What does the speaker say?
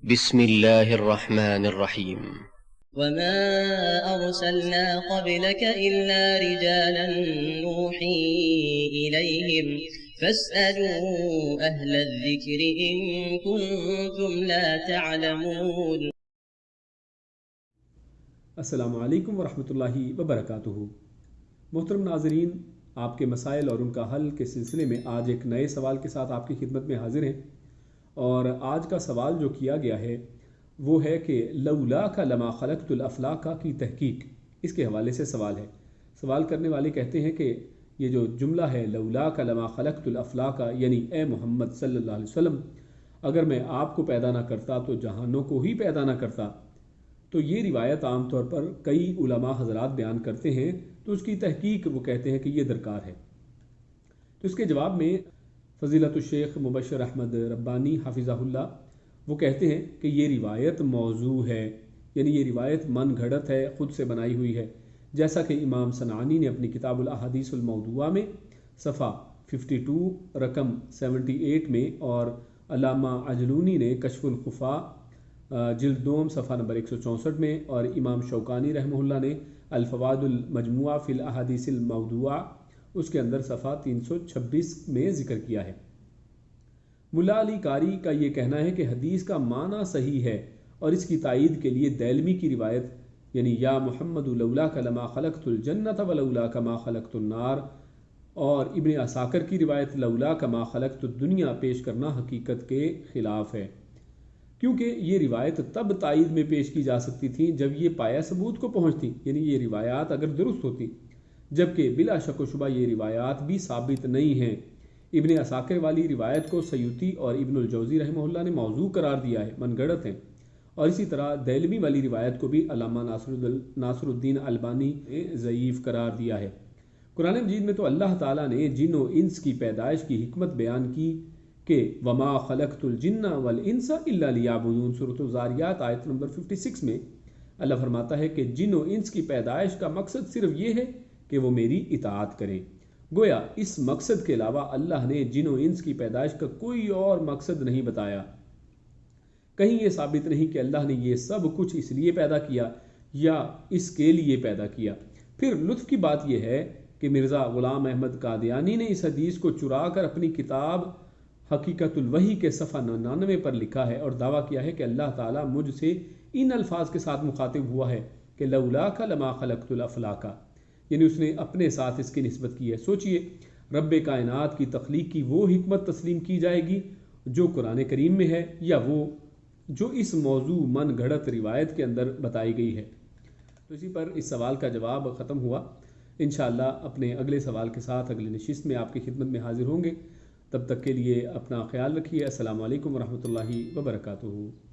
بسم الله الرحمن الرحيم. وما أرسلنا قبلك إلا رجالا نوحي إليهم فاسألوا أهل الذكر إن كنتم لا تعلمون. السلام علیکم ورحمۃ اللہ وبرکاتہ۔ محترم ناظرین، آپ کے مسائل اور ان کا حل کے سلسلے میں آج ایک نئے سوال کے ساتھ آپ کی خدمت میں حاضر ہیں، اور آج کا سوال جو کیا گیا ہے وہ ہے کہ لولاک لما خلقت الافلاک کی تحقیق، اس کے حوالے سے سوال ہے۔ سوال کرنے والے کہتے ہیں کہ یہ جو جملہ ہے لولاک لما خلقت الافلاک، یعنی اے محمد صلی اللہ علیہ وسلم، اگر میں آپ کو پیدا نہ کرتا تو جہانوں کو ہی پیدا نہ کرتا، تو یہ روایت عام طور پر کئی علماء حضرات بیان کرتے ہیں، تو اس کی تحقیق وہ کہتے ہیں کہ یہ درکار ہے۔ تو اس کے جواب میں فضیلت الشیخ مبشر احمد ربانی حفظہ اللہ وہ کہتے ہیں کہ یہ روایت موضوع ہے، یعنی یہ روایت من گھڑت ہے، خود سے بنائی ہوئی ہے، جیسا کہ امام صنعانی نے اپنی کتاب الاحادیث الموضوعہ میں صفحہ 52 رقم 78 میں، اور علامہ عجلونی نے کشف الخفاء جلد دوم صفحہ نمبر 164 میں، اور امام شوکانی رحمہ اللہ نے الفوائد المجموعہ فی الاحادیث الموضوعہ اس کے اندر صفحہ 326 میں ذکر کیا ہے۔ ملا علی قاری کا یہ کہنا ہے کہ حدیث کا معنی صحیح ہے، اور اس کی تائید کے لیے دیلمی کی روایت یعنی یا محمد لولاک لما خلقت الجنۃ ولولاک ما خلقت النار، اور ابن عساکر کی روایت لولاک ما خلقت الدنیا پیش کرنا حقیقت کے خلاف ہے، کیونکہ یہ روایت تب تائید میں پیش کی جا سکتی تھی جب یہ پایا ثبوت کو پہنچتی، یعنی یہ روایات اگر درست ہوتی، جبکہ بلا شک و شبہ یہ روایات بھی ثابت نہیں ہیں۔ ابن عساکر والی روایت کو سیوطی اور ابن الجوزی رحمہ اللہ نے موضوع قرار دیا ہے، من گھڑت ہیں، اور اسی طرح دیلمی والی روایت کو بھی علامہ ناصر الدین البانی نے ضعیف قرار دیا ہے۔ قرآن مجید میں تو اللہ تعالیٰ نے جن و انس کی پیدائش کی حکمت بیان کی کہ وما خلقت الجن والانس الا لیعبدون، سورۃ الذاریات آیت نمبر 56 میں اللہ فرماتا ہے کہ جن و انس کی پیدائش کا مقصد صرف یہ ہے کہ وہ میری اطاعت کریں۔ گویا اس مقصد کے علاوہ اللہ نے جن و انس کی پیدائش کا کوئی اور مقصد نہیں بتایا۔ کہیں یہ ثابت نہیں کہ اللہ نے یہ سب کچھ اس لیے پیدا کیا یا اس کے لیے پیدا کیا۔ پھر لطف کی بات یہ ہے کہ مرزا غلام احمد قادیانی نے اس حدیث کو چرا کر اپنی کتاب حقیقت الوحی کے صفحہ 99 پر لکھا ہے، اور دعویٰ کیا ہے کہ اللہ تعالیٰ مجھ سے ان الفاظ کے ساتھ مخاطب ہوا ہے کہ لولاک لما خلقت الافلاک، یعنی اس نے اپنے ساتھ اس کی نسبت کی ہے۔ سوچئے، رب کائنات کی تخلیق کی وہ حکمت تسلیم کی جائے گی جو قرآن کریم میں ہے، یا وہ جو اس موضوع من گھڑت روایت کے اندر بتائی گئی ہے؟ تو اسی پر اس سوال کا جواب ختم ہوا۔ انشاءاللہ اپنے اگلے سوال کے ساتھ اگلی نشست میں آپ کی خدمت میں حاضر ہوں گے۔ تب تک کے لیے اپنا خیال رکھیے۔ السلام علیکم ورحمۃ اللہ وبرکاتہ۔